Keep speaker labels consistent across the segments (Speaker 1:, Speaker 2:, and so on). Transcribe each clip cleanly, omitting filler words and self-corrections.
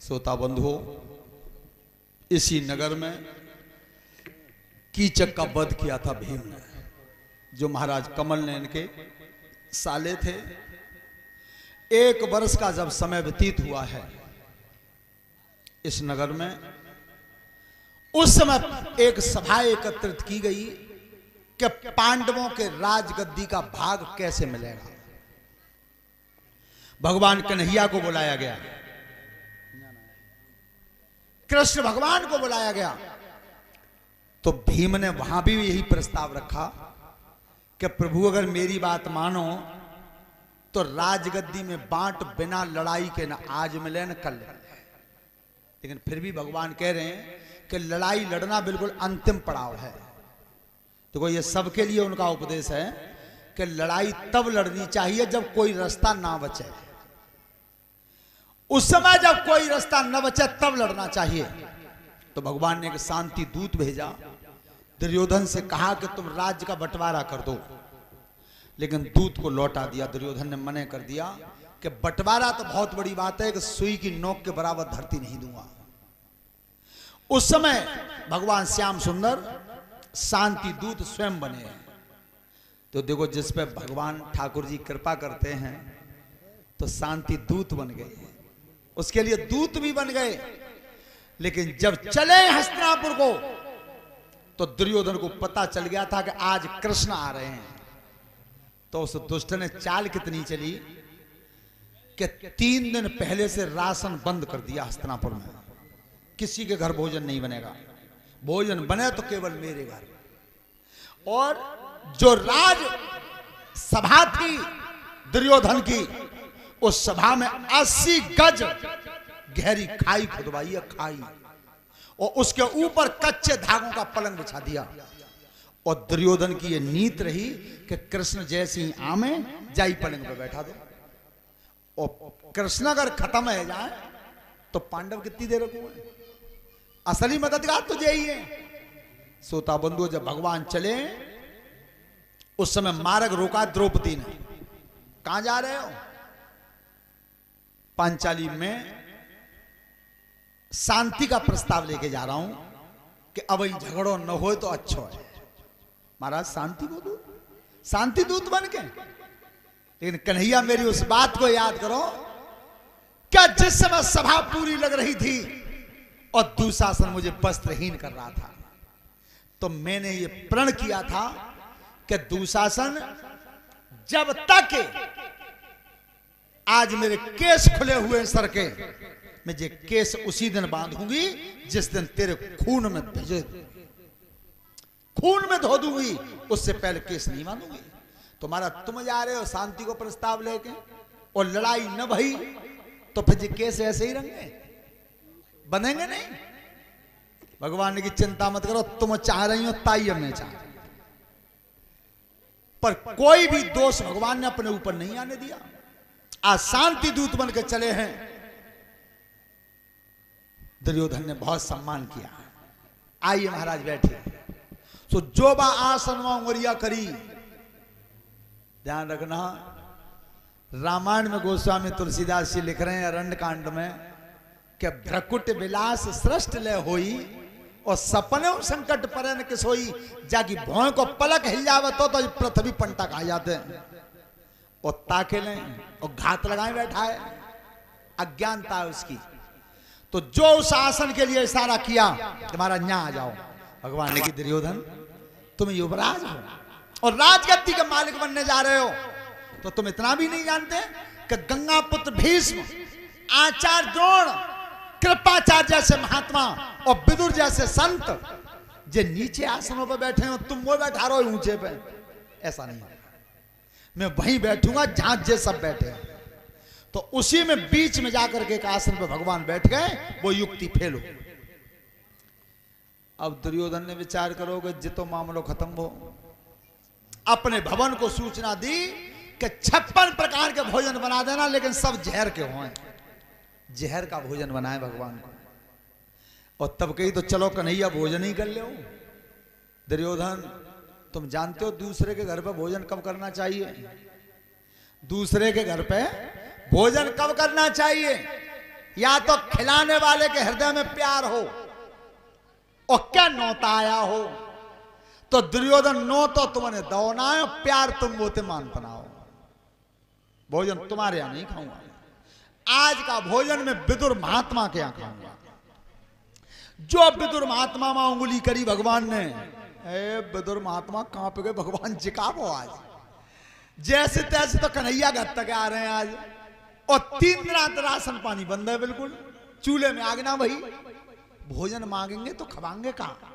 Speaker 1: श्रोता बंधुओं, इसी नगर में कीचक का वध किया था भीम ने, जो महाराज कमल नयन के साले थे। 1 वर्ष का जब समय व्यतीत हुआ है इस नगर में, उस समय एक सभा एकत्रित की गई कि पांडवों के राजगद्दी का भाग कैसे मिलेगा। भगवान कन्हैया को बुलाया गया, कृष्ण भगवान को बुलाया गया, तो भीम ने वहां भी यही प्रस्ताव रखा कि प्रभु अगर मेरी बात मानो तो राजगद्दी में बांट बिना लड़ाई के न आज मिले न कल मिले। लेकिन फिर भी भगवान कह रहे हैं कि लड़ाई लड़ना बिल्कुल अंतिम पड़ाव है। तो ये सबके लिए उनका उपदेश है कि लड़ाई तब लड़नी चाहिए जब कोई रास्ता ना बचे। उस समय जब कोई रास्ता न बचे तब लड़ना चाहिए। तो भगवान ने एक शांति दूत भेजा, दुर्योधन से कहा कि तुम राज्य का बंटवारा कर दो, लेकिन दूत को लौटा दिया। दुर्योधन ने मना कर दिया कि बंटवारा तो बहुत बड़ी बात है कि सुई की नोक के बराबर धरती नहीं दूंगा। उस समय भगवान श्याम सुंदर शांति दूत स्वयं बने। तो देखो, जिस पे भगवान ठाकुर जी कृपा करते हैं तो शांति दूत बन गए, उसके लिए दूत भी बन गए। लेकिन जब चले हस्तिनापुर को तो दुर्योधन को पता चल गया था कि आज कृष्ण आ रहे हैं। तो उस दुष्ट ने चाल कितनी चली कि 3 दिन पहले से राशन बंद कर दिया हस्तिनापुर में। किसी के घर भोजन नहीं बनेगा, भोजन बने तो केवल मेरे घर। और जो राज सभा थी दुर्योधन की, उस सभा में 80 गज गहरी खाई खुदवाई है, खाई, और उसके ऊपर कच्चे धागों का पलंग बिछा दिया। और दुर्योधन की यह नीत रही कि कृष्ण जैसे ही आमे जाई पलंग पर बैठा दो। और कृष्ण अगर खत्म है जाए तो पांडव कितनी देर रुके? असली मददगार तुझे ही है। श्रोता बंधु, जब भगवान चले उस समय मार्ग रोका द्रौपदी ने। कहां जा रहे हो? पांचाली में शांति का प्रस्ताव लेके जा रहा हूं कि अब झगड़ो न हो तो अच्छा है। महाराज शांति को दूत, शांति दूत बन के। लेकिन कन्हैया, मेरी उस बात को याद करो, क्या जिस समय सभा पूरी लग रही थी और दुशासन मुझे वस्त्रहीन कर रहा था, तो मैंने ये प्रण किया था कि दुशासन जब तक आज मेरे केस खुले हुए सर के, मैं ये केस उसी दिन बांधूंगी जिस दिन तेरे खून में भिजे, खून में धो दूंगी, उससे पहले केस नहीं बांधूंगी। तुम्हारा तुम जा रहे हो शांति को प्रस्ताव लेके और लड़ाई न भई तो फिर ये केस ऐसे ही रहेंगे, बनेंगे नहीं। भगवान की चिंता मत करो, तुम चाह रही हो ताई हम नहीं चाह, पर कोई भी दोष भगवान ने अपने ऊपर नहीं आने दिया। आज शांति दूत बन के चले हैं। दुर्योधन ने बहुत सम्मान किया। आइए महाराज बैठिए। तो जो बा आसन में उंगरिया करी, ध्यान रखना, रामायण में गोस्वामी तुलसीदास जी लिख रहे हैं अरण्य कांड में कि भ्रकुट विलास सृष्ट ले होई और सपने संकट परे न किसोई, जाकी भौं को पलक हिल जावे तो पृथ्वी पंटा खा जाते हैं। और ताके लें और घात लगाए बैठा है, अज्ञानता है उसकी। तो जो उस आसन के लिए इशारा किया तुम्हारा यहां आ जाओ, भगवान ने की दुर्योधन तुम युवराज हो और राजगद्दी के मालिक बनने जा रहे हो, तो तुम इतना भी नहीं जानते कि गंगा पुत्र भीष्म, आचार्य द्रोण, कृपाचार्य जैसे महात्मा और विदुर जैसे संत जो नीचे आसनों पर बैठे हो, तुम वो बैठा रहो ऊंचे पे। ऐसा नहीं है, मैं वहीं बैठूंगा जहां जे सब बैठे हैं। तो उसी में बीच में जाकर के एक आसन पर भगवान बैठ गए, वो युक्ति फेल हो। अब दुर्योधन ने विचार करोगे जितो मामलो खत्म हो, अपने भवन को सूचना दी कि 56 प्रकार के भोजन बना देना, लेकिन सब जहर के हों। जहर का भोजन बनाए भगवान को। और तब कही तो चलो कन्हैया भोजन ही कर ले। दुर्योधन, तुम जानते हो दूसरे के घर पे भोजन कब करना चाहिए? दूसरे के घर पे भोजन कब करना चाहिए? या तो खिलाने वाले के हृदय में प्यार हो और क्या नौता आया हो। तो दुर्योधन नो तो तुमने दो ना है, प्यार तुम बोते मान बनाओ। भोजन तुम्हारे यहां नहीं खाऊंगा, आज का भोजन में विदुर महात्मा के यहां खाऊंगा। जो विदुर महात्मा में उंगली करी भगवान ने, विदुर महात्मा कहां पे गए भगवान जिकाबो आज। जैसे तैसे तो कन्हैया घर तक आ रहे हैं आज, और 3 रात राशन पानी बंद है, बिल्कुल चूल्हे में आग ना वही। भोजन मांगेंगे तो खवाएंगे कहां।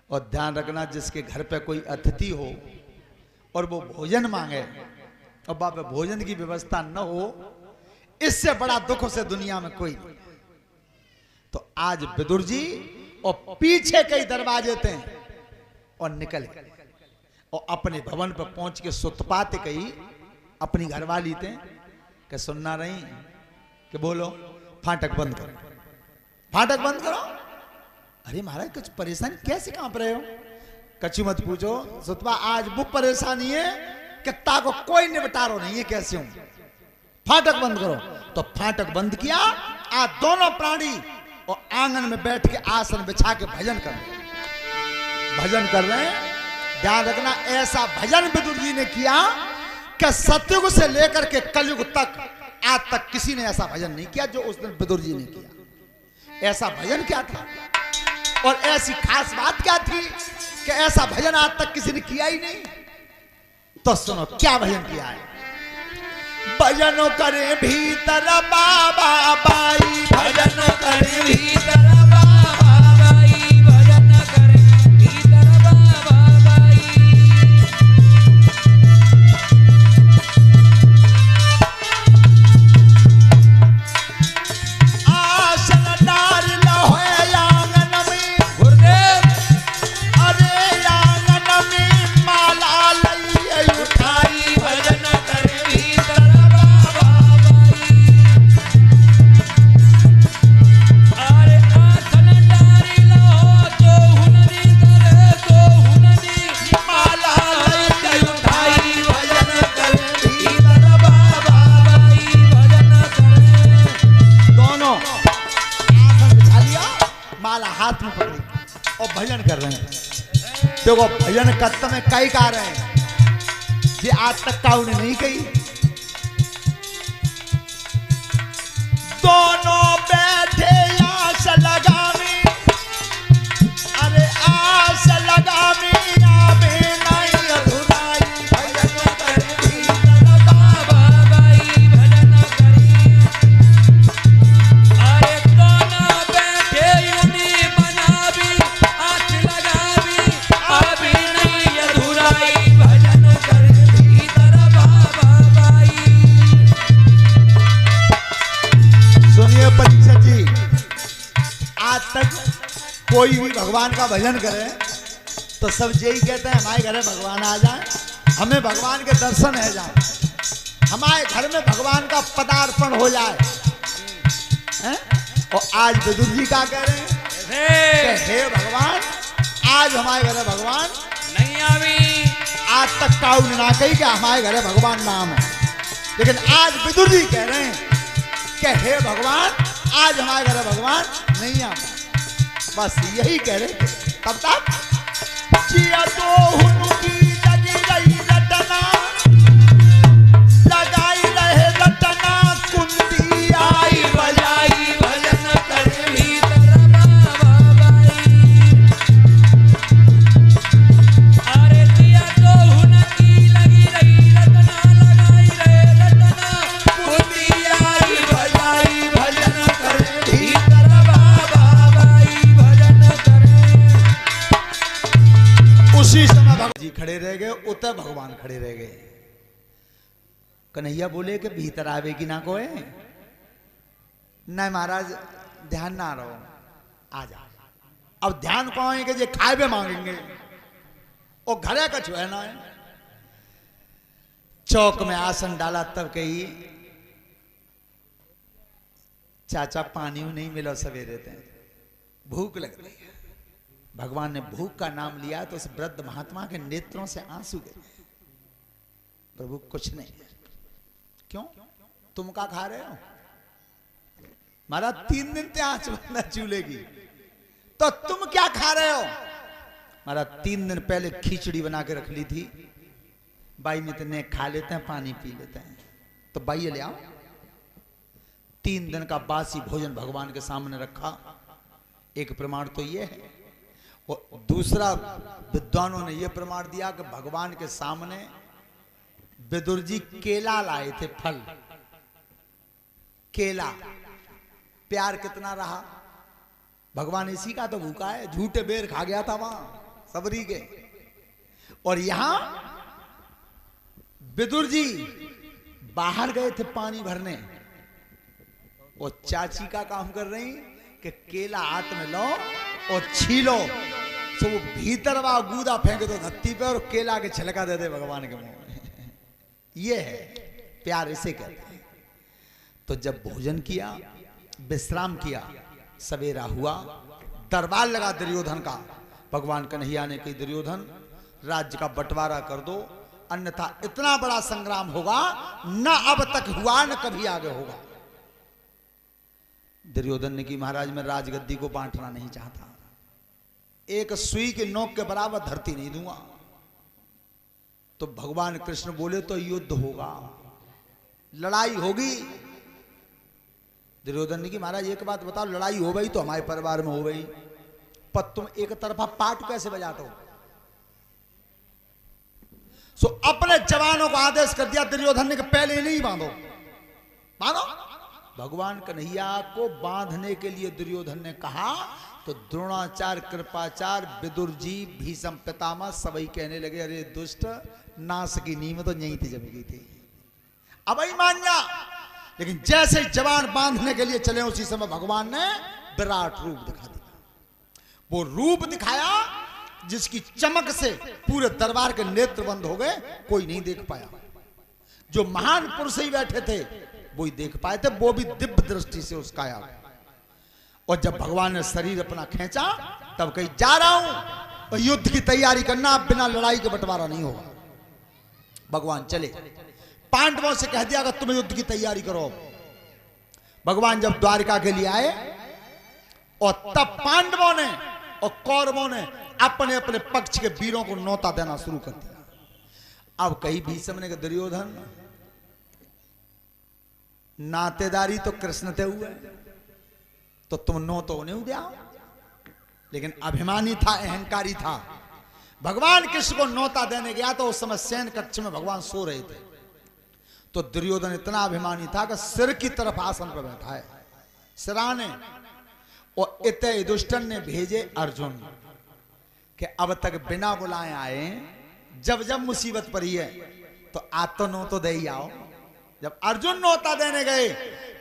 Speaker 1: और ध्यान रखना, जिसके घर पे कोई अतिथि हो और वो भोजन मांगे और वहां पे भोजन की व्यवस्था न हो, इससे बड़ा दुख से दुनिया में कोई नहीं। तो आज विदुर जी और पीछे कई दरवाजे थे और निकल गए और अपने भवन पर पहुंच के सुतपाते कही अपनी घरवाली थे कि सुनना रही कि बोलो फाटक बंद करो, फाटक बंद करो। अरे महाराज कुछ परेशान, कैसे कांप रहे हो? कछु मत पूछो सुतपा, आज वो परेशानी है कि ताको कोई निपटारो नहीं है, कैसे हूं, फाटक बंद करो। तो फाटक बंद किया। आज दोनों प्राणी और आंगन में बैठ के आसन बिछा के भजन कर रहे हैं, भजन कर रहे हैं। ध्यान रखना, ऐसा भजन विदुर जी ने किया कि सतयुग से लेकर के कलयुग तक आज तक किसी ने ऐसा भजन नहीं किया जो उस दिन विदुर जी ने किया। ऐसा भजन क्या था और ऐसी खास बात क्या थी कि ऐसा भजन आज तक किसी ने किया ही नहीं। तो सुनो क्या भजन किया है। भजन करे भीतर बाबा बाई, भजन करे भीतर बाबा बाई, भजन करे भीतर बाबा बाई। आसन डार लहोए आंगन में, गुरुदेव अरे आंगन में माला लई उठाई, भजन करे भीतर हाथ में पकड़ी और भजन कर रहे हैं। देखो भजन करते में कई गा रहे हैं, ये आज तक का उन्हें नहीं कही। दोनों बैठे आस लगामी, अरे आस लगामी आवे नहीं अधुराई, भजन करे भीतर बाबा बाई, भजन करी। अरे दोनों बैठे कोई भी भगवान का भजन करे तो सब यही कहते हैं हमारे घर में भगवान आ जाए, हमें भगवान के दर्शन है जाए, हमारे घर में भगवान का पदार्पण हो जाए हैं? और आज विदुर जी क्या कह रहे हैं कि हे भगवान आज हमारे घर में भगवान नहीं आवी। आज तक काउ ना कही कि हमारे घर में भगवान नाम है, लेकिन आज विदुर जी कह रहे हैं कि हे भगवान आज हमारे घर में भगवान नहीं आवे। बस यही कह रहे थे। तब तक जिया तो हुनकी लगी रही रटना, लगाई रहे रटना, कुंदी आई बजाई, भजन करे भीतर बाबा बाई। अरे जिया तो हुनकी लगी रही रटना, लगाई रहे रटना, कुंदी आई बजाई, भजन करे भीतर बाबा बाई। उसी समय भगवान जी खड़े रह गए, उतर भगवान खड़े रह गए। कन्हैया बोले कि भीतर आवेगी ना कोई, नहीं महाराज ध्यान ना रहो, आ जा। अब ध्यान कौन है कि जे खाए मांगेंगे और घरे का छुएना है। चौक में आसन डाला तब कही चाचा पानी नहीं मिला सवेरे थे, भूख लग रही है। भगवान ने भूख का नाम लिया तो उस वृद्ध महात्मा के नेत्रों से आंसू गिरे। प्रभु कुछ नहीं, क्यों तुम क्या खा रहे हो? महाराज 3 दिन ते आंच बंदा चूल्हे की, तो तुम क्या खा रहे हो? महाराज 3 दिन पहले खिचड़ी बना के रख ली थी, बाई में इतने खा लेते हैं, पानी पी लेते हैं, तो बाई ये ले आओ। 3 दिन का बासी भोजन भगवान के सामने रखा। एक प्रमाण तो ये है, और दूसरा विद्वानों ने यह प्रमाण दिया कि भगवान के सामने विदुर जी केला लाए थे, फल केला। प्यार कितना रहा, भगवान इसी का तो भूखा है, झूठे बेर खा गया था वहां सबरी के। और यहां विदुर जी बाहर गए थे पानी भरने, और चाची का काम कर रही कि केला हाथ में लो और छीलो, तो वो भीतर वहां गूदा फेंके तो धरती पे, और केला के छिलका दे दे भगवान के मुंह में। ये है प्यार, इसे कहते हैं। तो जब भोजन किया, विश्राम किया, सवेरा हुआ, दरबार लगा दुर्योधन का। भगवान कन्हैया ने कही, दुर्योधन राज्य का बंटवारा कर दो, अन्यथा इतना बड़ा संग्राम होगा ना अब तक हुआ न कभी आगे होगा। दुर्योधन ने की, महाराज मैं राजगद्दी को बांटना नहीं चाहता, एक सुई के नोक के बराबर धरती नहीं दूंगा। तो भगवान कृष्ण बोले, तो युद्ध होगा, लड़ाई होगी। दुर्योधन ने की, महाराज एक बात बताओ, लड़ाई हो गई तो हमारे परिवार में हो गई, पर तुम एक तरफा पाट कैसे बजाते हो? सो अपने जवानों को आदेश कर दिया दुर्योधन ने कि पहले नहीं बांधो, बांधो। भगवान कन्हैया को बांधने के लिए दुर्योधन ने कहा, तो द्रोणाचार्य, कृपाचार्य, विदुर जी, भीष्म पितामह सभी कहने लगे, अरे दुष्ट, नाश की नींव तो यहीं थी, जमी थी, अब ही मान जा। लेकिन जैसे जवान बांधने के लिए चले, उसी समय भगवान ने विराट रूप दिखा दिया। वो रूप दिखाया जिसकी चमक से पूरे दरबार के नेत्र बंद हो गए, कोई नहीं देख पाया। जो महान पुरुष ही बैठे थे वो ही देख पाए थे, वो भी दिव्य दृष्टि से उसका आया। और जब भगवान ने शरीर अपना खींचा, तब कही, जा रहा हूं, और युद्ध की तैयारी करना, अब बिना लड़ाई के बंटवारा नहीं होगा। भगवान चले, पांडवों से कह दिया कि तुम युद्ध की तैयारी करो। भगवान जब द्वारिका के लिए आए, और तब पांडवों ने और कौरवों ने अपने अपने पक्ष के वीरों को न्योता देना शुरू कर दिया। अब कहीं भीष्म ने कहा, दुर्योधन नातेदारी तो कृष्ण थे हुए, तो तुम नो तो उन्हें दिया। लेकिन अभिमानी था, अहंकारी था। भगवान कृष्ण को न्योता देने गया तो उस समय शयन कक्ष में भगवान सो रहे थे। तो दुर्योधन इतना अभिमानी था कि सिर की तरफ आसन पर बैठा है, सिराने। और इतने दुष्टन ने भेजे अर्जुन कि अब तक बिना बुलाए आए, जब जब मुसीबत पड़ी है तो आतो नो तो दे ही आओ। जब अर्जुन न्योता देने गए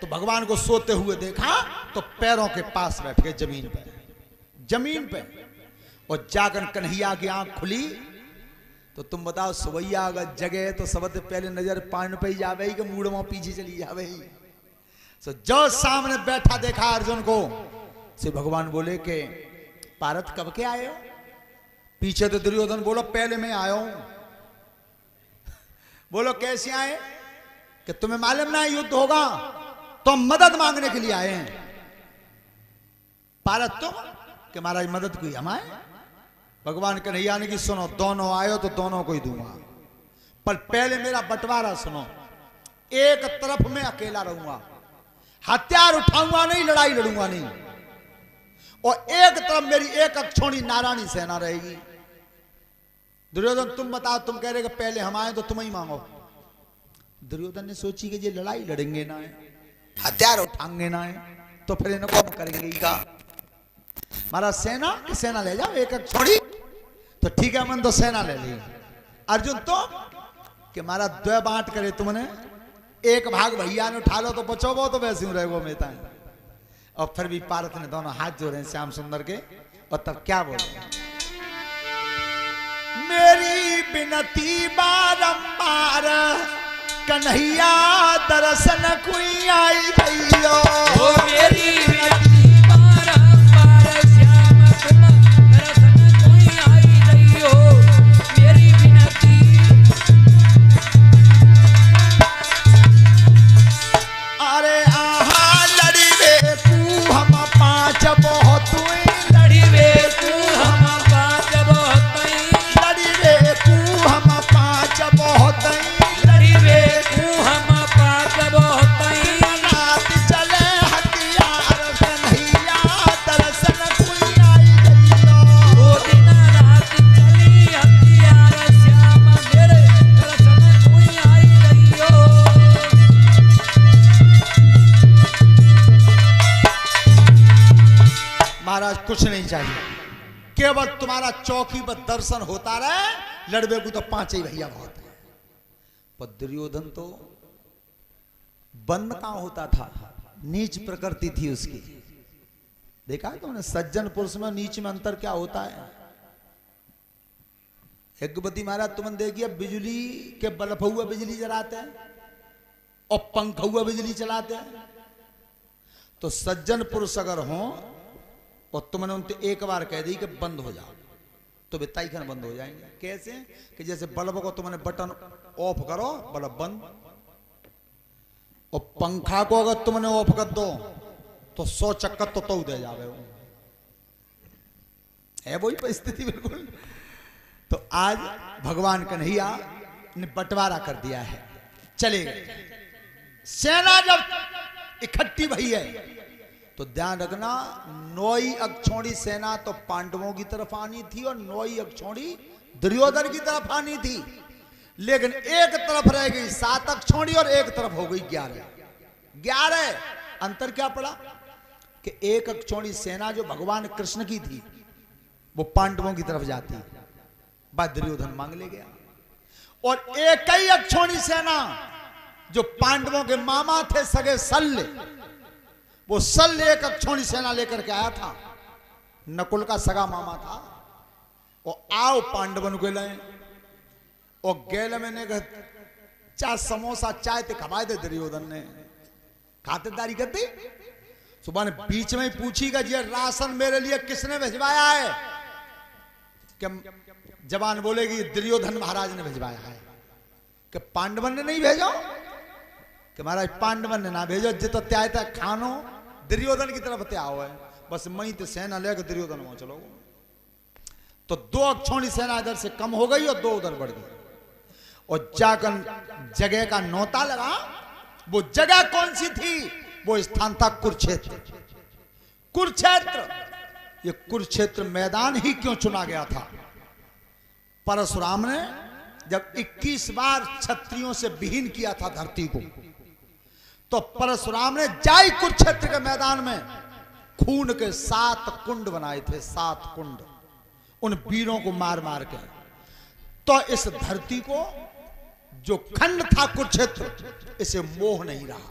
Speaker 1: तो भगवान को सोते हुए देखा, तो पैरों के पास बैठ गए जमीन पे। और जाकर कन्हैया की आंख खुली, तो तुम बताओ, सुबैया अगर जगे तो सबसे पहले नजर पान पे ही जावे कि मूड़ों पीछे चली जावे। सो जो सामने बैठा देखा अर्जुन को, से भगवान बोले कि पारत कब के आए हो? पीछे तो दुर्योधन बोलो, पहले मैं आया हूं। बोलो कैसे आए? कि तुम्हें मालूम ना युद्ध होगा, तो हम मदद मांगने के लिए आए हैं। पारत तुम कि महाराज मदद कोई हम आए? भगवान कन्हैया ने की, सुनो, दोनों आयो तो दोनों को ही दूंगा, पर पहले मेरा बंटवारा सुनो। एक तरफ मैं अकेला रहूंगा, हथियार उठाऊंगा नहीं, लड़ाई लड़ूंगा नहीं। और एक तरफ मेरी एक अक्षौणी नारायणी सेना रहेगी। दुर्योधन तुम बताओ, तुम कह रहे कि पहले हम आए तो तुम ही मांगो। दुर्योधन ने सोची कि ये लड़ाई लड़ेंगे ना है, हथियार उठाएंगे ना है, तो फिर इनको हम करेंगे का। हमारा सेना ले जाओ, एक छोड़ी तो ठीक है, मन तो सेना ले ली। अर्जुन तो कि हमारा द्वै बांट करे तुमने, एक भाग भैया ने उठा लो तो बचो, वो तो वैसे ही रहेगो मेता है। और फिर भी पारत ने दोनों हाथ जोड़े श्याम सुंदर के, और तब क्या बोले, मेरी विनती बारंबार कन्हैया दर्शन कोई आई भैया।
Speaker 2: मेरी विनती बारंबार श्याम दर्शन कोई आई भैया। मेरी विनती,
Speaker 1: अरे आहा लड़ी महाराज कुछ नहीं चाहिए, केवल तुम्हारा चौकी पर दर्शन होता रहे, लड़बे को तो 5 ही भैया बहुत है। पर दुर्योधन तो बंद कहां होता था, नीच प्रकृति थी उसकी। देखा है तुमने सज्जन पुरुष में नीच में अंतर क्या होता है। यज्ञपति महाराज तुमने देखिए बिजली के बल्ब हुआ बिजली जलाते हैं और पंख हुआ बिजली चलाते हैं। तो सज्जन पुरुष अगर हो और तुमने उनसे एक बार कह दी कि बंद हो जाओ, तो बिताई खन बंद हो जाएंगे। कैसे कि जैसे बल्ब को तुमने बटन ऑफ करो, बल्ब बंद, और पंखा को अगर तुमने ऑफ कर दो तो 100 चक्कर तो दे जावे वो। है वही परिस्थिति बिल्कुल। तो आज भगवान कन्हैया ने बंटवारा कर दिया है, चले गए। सेना जब इकट्ठी भई है तो ध्यान रखना, 9 अक्षौणी सेना तो पांडवों की तरफ आनी थी और 9 अक्षौणी दुर्योधन की तरफ आनी थी, लेकिन एक तरफ रह गई 7 अक्षौणी और एक तरफ हो गई 11। अंतर क्या पड़ा कि एक अक्षौणी सेना जो भगवान कृष्ण की थी वो पांडवों की तरफ जाती, बाद दुर्योधन मांग ले गया, और एक ही अक्षौणी सेना जो पांडवों के मामा थे सगे शल्य, वो शल्य एक अक्षौणी सेना लेकर के आया था, नकुल का सगा मामा था। और आओ पांडवन को लाए और गेल मैंने चार समोसा चाय ते खवाए थे दुर्योधन ने, खातिरदारी करती। सुबह ने बीच में ही पूछीगा जी राशन मेरे लिए किसने भिजवाया है, कि जवान बोलेगी दुर्योधन महाराज ने भिजवाया है। कि पांडवन ने नहीं भेजो, कि महाराज पांडवन ने ना भेजो, जितो त्याय तक खानो दुर्योधन की तरफ त्याओ है, बस मई तो सेना लेकर दुर्योधन वहां चलो। तो 2 अक्षौणी सेना इधर से कम हो गई और 2 उधर बढ़ गई, और जाकर जगह का नौता लगा। वो जगह कौन सी थी, वो स्थान था कुरुक्षेत्र। कुरुक्षेत्र, ये कुरुक्षेत्र मैदान ही क्यों चुना गया था, परशुराम ने जब 21 बार क्षत्रियों से विहीन किया था धरती को, तो परशुराम ने जाई कुरुक्षेत्र के मैदान में खून के 7 कुंड बनाए थे, 7 कुंड, उन वीरों को मार मार के। तो इस धरती को जो खंड था कुरुक्षेत्र, इसे मोह नहीं रहा,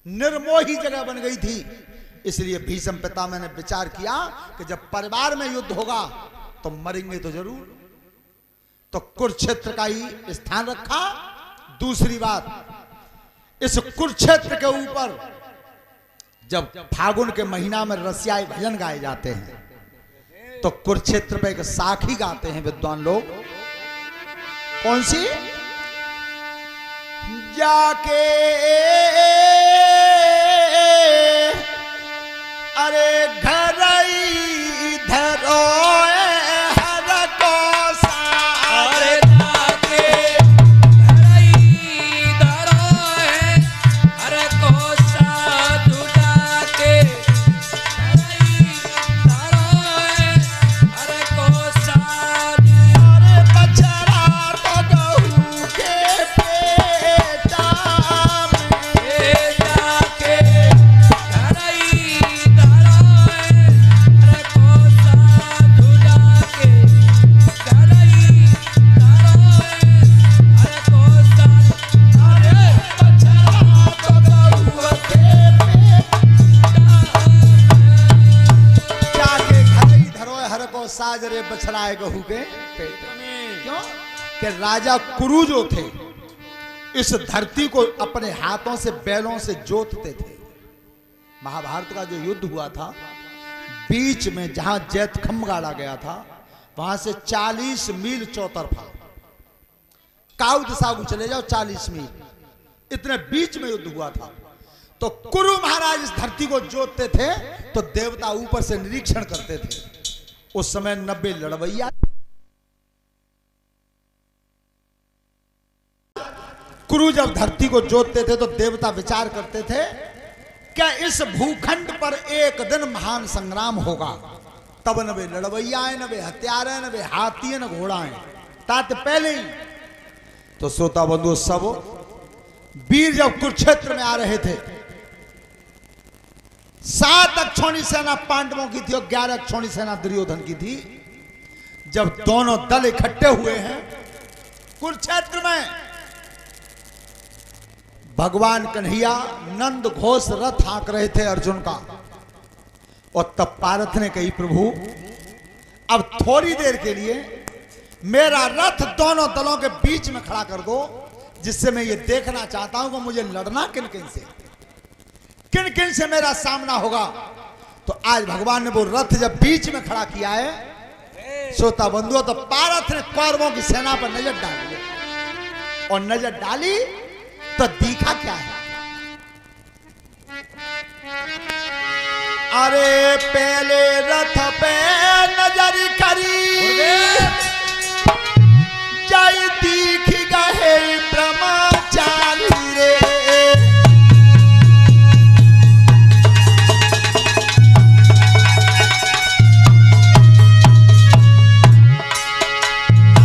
Speaker 1: निर्मोही जगह बन गई थी। इसलिए भीष्म पितामह ने विचार किया कि जब परिवार में युद्ध होगा तो मरेंगे तो जरूर, तो कुरुक्षेत्र का ही स्थान रखा। दूसरी बात, इस कुरुक्षेत्र के ऊपर जब फागुन के महीना में रसियाई भजन गाए जाते हैं, तो कुरुक्षेत्र पे एक साखी गाते हैं विद्वान लोग। कौन सी? जाके अरे घर धरो हर को सारे,
Speaker 2: जाके धरई धरो है हर को साधु, जाके धरई धरो है हर को साधु।
Speaker 1: अरे बछड़ा तो गहू के पेटा में,
Speaker 2: जाके धरई धरो है हर को साधु, जाके धरई धरो है हर को साधु। अरे
Speaker 1: बछड़ा तो गहू के जाके घर ही धरो हर को साज रे बछड़ाए गहू के पेट में। क्यों? कि राजा कुरु जो थे इस धरती को अपने हाथों से बैलों से जोतते थे। महाभारत का जो युद्ध हुआ था, बीच में जहां जैतखंभ गाड़ा गया था, वहां से 40 मील चौतरफा, काउ दिशा को चले जाओ 40 मील, इतने बीच में युद्ध हुआ था। तो कुरु महाराज इस धरती को जोतते थे, तो देवता ऊपर से निरीक्षण करते थे। उस समय 90 लड़वैया, कुरु जब धरती को जोतते थे तो देवता विचार करते थे क्या इस भूखंड पर एक दिन महान संग्राम होगा, तब न वे लड़वैयाएं, न वे हथियारें, न वे हाथी, न घोड़ाएं, तात पहले ही। तो श्रोता बंधु सब वीर जब कुरुक्षेत्र में आ रहे थे, 7 अक्षौणी सेना पांडवों की थी और 11 अक्षौणी सेना दुर्योधन की थी। जब दोनों दल इकट्ठे हुए हैं कुरुक्षेत्र में, भगवान कन्हैया नंद घोष रथ हाँक रहे थे अर्जुन का, और तब पारथ ने कही, प्रभु अब थोड़ी देर के लिए मेरा रथ दोनों दलों के बीच में खड़ा कर दो, जिससे मैं ये देखना चाहता हूं कि मुझे लड़ना किन किन से, किन किन से मेरा सामना होगा। तो आज भगवान ने वो रथ जब बीच में खड़ा किया है श्रोता बंधुओं, तो पारथ ने कौरवों की सेना पर नजर डाली, और नजर डाली तो दिखा क्या है, अरे पहले रथ पे नजर करी जय दीख गए ब्रह्मचारी रे,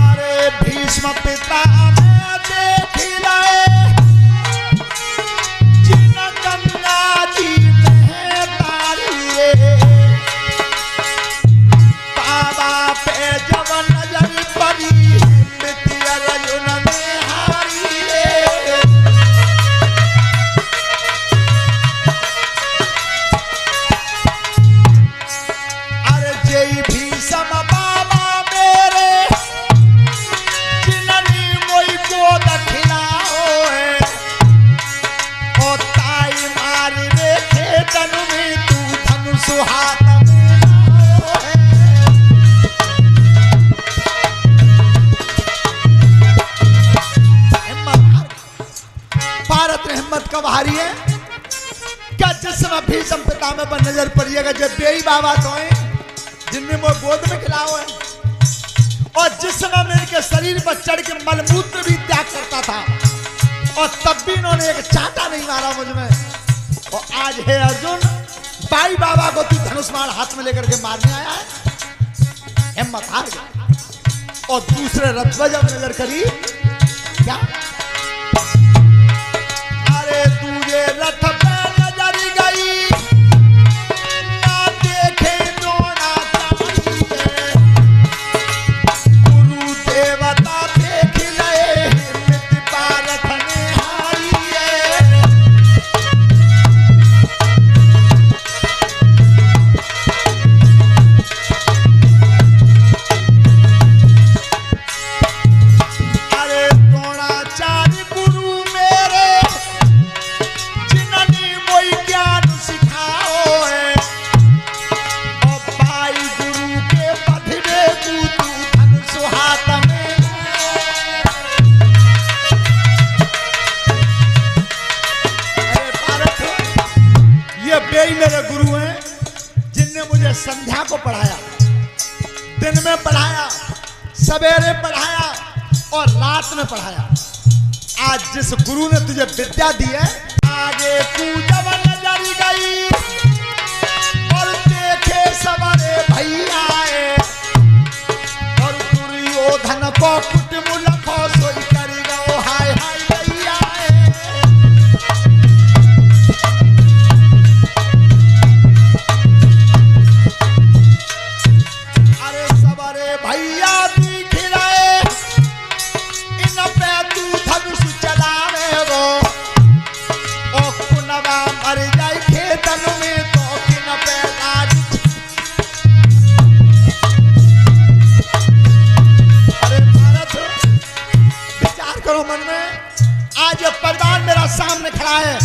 Speaker 1: अरे भीष्म पिता में देख लाए जिन गंगा जी में तारी रे, बाबा पे जब नजर पड़ी अर्जुन में हारी रे, अरे जय भीष्म बाबा मेरे जिननी मोई को दखिलाओ है, और ताई मार रे खेतन में तू धनुष हाथ में लाओ है। भारत ने हिम्मत कब हारी है? क्या जिस समय भीष्म पितामह पर नजर पड़िएगा, जब बेई बाबा तो है जिनमें वो गोद में खिलाओ है, और जिस समय मैं इनके शरीर पर चढ़ के मलमूत्र भी त्याग करता था, और तब भी इन्होंने एक चाटा नहीं मारा मुझ में, और आज है अर्जुन बाई बाबा को तू धनुष्मान हाथ में लेकर के मारने आया है, हिम्मत हार गया। और दूसरे रथ पर जब नजर करी क्या, अरे तुझे रथ पे नजर गई ना देखे द्रोणाचार्य, गुरु देवता देख लए मित पारथ ने हारी है। अरे द्रोणाचार्य गुरु मेरे जिननी मोई ज्ञान सिखाओ है, और भाई गुरु के पथ में तू धनुष हाथ में। अरे पारथ, ये बेई मेरे गुरु हैं जिनने मुझे संध्या को पढ़ाया, दिन में पढ़ाया, सवेरे पढ़ाया और रात में पढ़ाया। आज जिस गुरु ने तुझे विद्या दी है, आगे तू जब नजर गई और देखे सवारे भैया आए, और दुर्योधन को कुटुम लखो सोई कर गो हाय हाय भैया आए। अरे सवारे भैया दिख रहे, इन पे तू धनुष चलावे गो, ओ कुनवा मर जाए खेतन में तो किन पे लाज। अरे भारत, विचार करो मन में, आज ये परिवार मेरा सामने खड़ा है,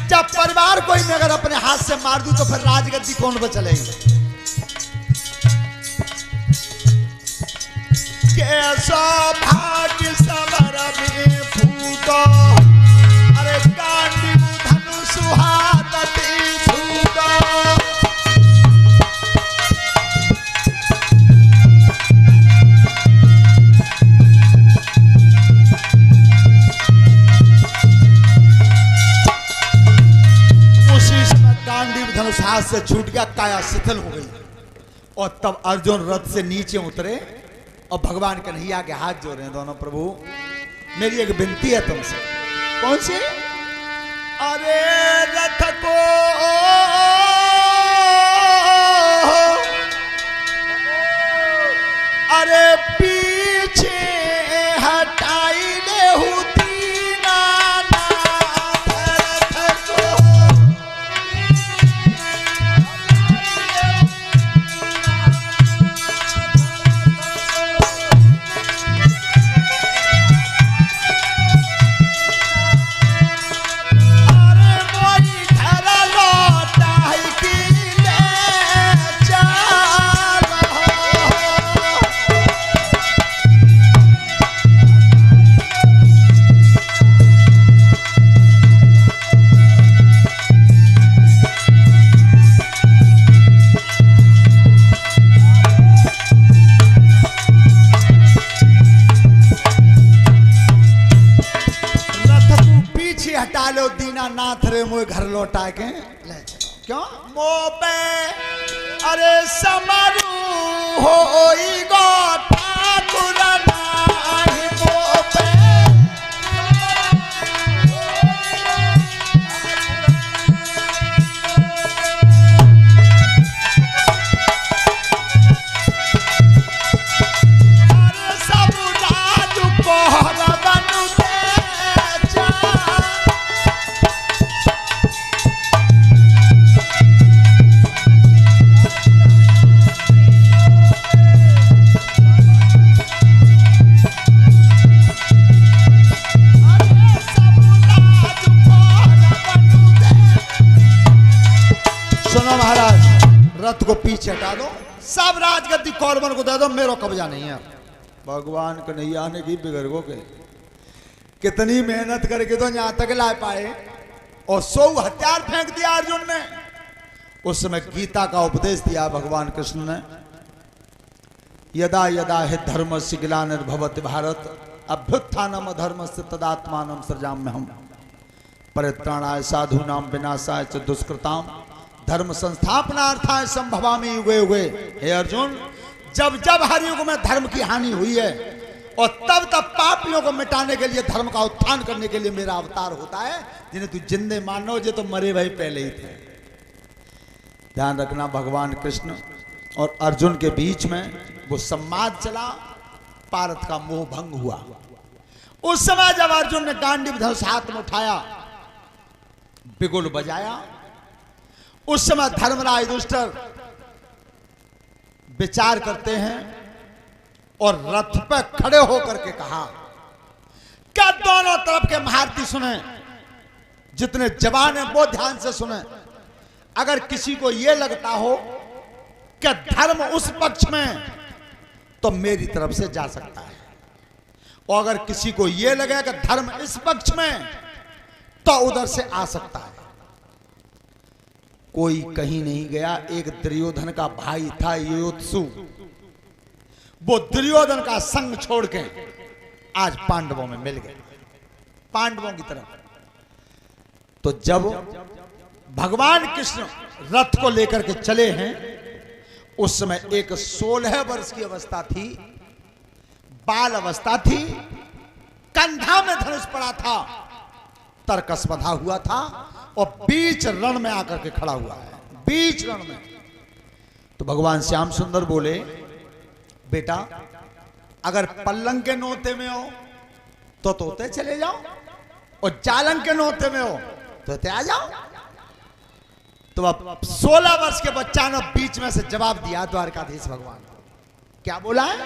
Speaker 1: जब परिवार कोई मैं अगर अपने हाथ से मार दूं तो फिर राजगद्दी कौन पे चलेगी? कैसा भाग्य सवर में फूटो, अरे गांडीव धनुष हाथ ते छूटो। उसी समय गांडीव धनुष हाथ से छूट गया, काया शिथिल हो गई, और तब अर्जुन रथ से नीचे उतरे और भगवान कन्हैया के हाथ जोड़े हैं दोनों। प्रभु मेरी एक विनती है तुमसे। कौन सी? अरे रथ को नाथ रे मोए घर लौटा के ले चलो। क्यों मो पे अरे समारू होई गो ठाकुर नाही मो पे अरे सब राजू कोहर बनू दे जा सुनो महाराज, रथ को पीछे हटा दो, सब राजगद्दी कौरवन को दे दो, मेरा कब्जा नहीं है। भगवान कन्हैया ने की बिगड़गो के कितनी मेहनत करके तो यहां तक ला पाए और 100 हथियार फेंक दिया अर्जुन ने। उस समय गीता का उपदेश दिया भगवान कृष्ण ने, यदा यदा हि धर्मस्य ग्लानिर्भवति भारत अभ्युत्थानम धर्मस्य तदात्मानं सृजाम्यहम् परित्राणाय साधूनां विनाशाय च दुष्कृतां धर्म संस्थापनार्थाय संभवामि युगे युगे। हे अर्जुन, जब जब हर युग में धर्म की हानि हुई है और तब तब पापियों को मिटाने के लिए, धर्म का उत्थान करने के लिए मेरा अवतार होता है। जिन्हें तू जिंदे मानो जे तो मरे भाई पहले ही थे। ध्यान रखना, भगवान कृष्ण और अर्जुन के बीच में वो संवाद चला, पारथ का मोह भंग हुआ। उस समय जब अर्जुन ने गांडीव धनुष हाथ में उठाया, बिगुल बजाया, उस समय धर्मराज युधिष्ठिर विचार करते हैं और रथ पर खड़े होकर के कहा, क्या दोनों तरफ के महारथी सुने, जितने जवान हैं वो ध्यान से सुने। अगर किसी को यह लगता हो कि धर्म उस पक्ष में, तो मेरी तरफ से जा सकता है, और अगर किसी को यह लगे कि धर्म इस पक्ष में, तो उधर से आ सकता है। कोई कहीं नहीं गया। एक दुर्योधन का भाई था युयुत्सु, वो दुर्योधन का संग छोड़ के आज पांडवों में मिल गए, पांडवों की तरफ। तो जब भगवान कृष्ण रथ को लेकर के चले हैं, उस समय एक 16 वर्ष की अवस्था थी, बाल अवस्था थी, कंधा में धनुष पड़ा था, तरकस बंधा हुआ था और बीच रण में आकर के खड़ा हुआ है, बीच रण में। तो भगवान श्याम सुंदर बोले, बेटा अगर पल्लंग के नोते में हो तो तोते चले जाओ, और जालंग के नोते में हो तो ते आ जाओ। तो अब 16 वर्ष के बच्चा ने बीच में से जवाब दिया द्वारकाधीश भगवान को। क्या बोला है?